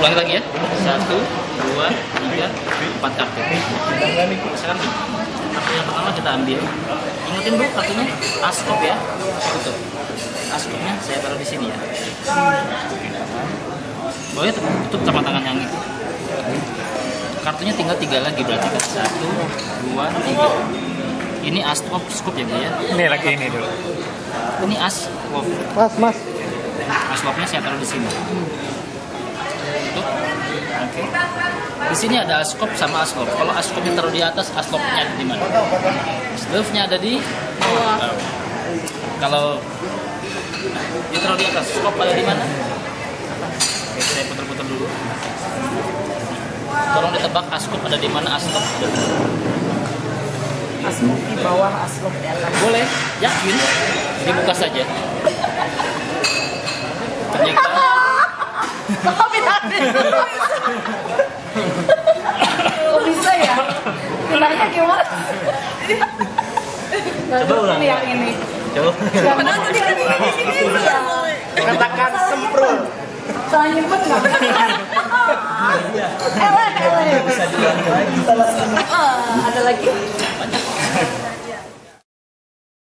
Ulangi lagi ya. 1, 2, 3, 4 kartu. Sekarang kartu yang pertama kita ambil. Ingetin dulu kartunya askop ya. Tutup. Askopnya saya taruh di sini ya. Boleh tutup sama tangan yang itu. Kartunya tinggal 3 lagi berarti kan. 1, 2, 3. Ini askop ya Bu ya. Ini lagi ini dulu. Ini askop. Mas. Askopnya saya taruh di sini. Tutup. Oke. Di sini ada askop sama askop. Kalau askopnya taruh di atas, askopnya ada di mana? Sleeve-nya ada di bawah. Kalau ditaruh di atas, askop ada di mana? Oke, saya putar-putar dulu. Tolong ditebak askop ada di mana, askop ada di mana. Aslop di bawah, aslop di atas. Boleh, yakin? Dibuka saja. Ternyata Kok bisa ya? Benarnya gimana? Coba ulang. Yang ini. Coba. Padahal tadi kan ini Katakan semprul. salah nyebut nggak? Ele. Bisa diulangi lagi. Ada lagi?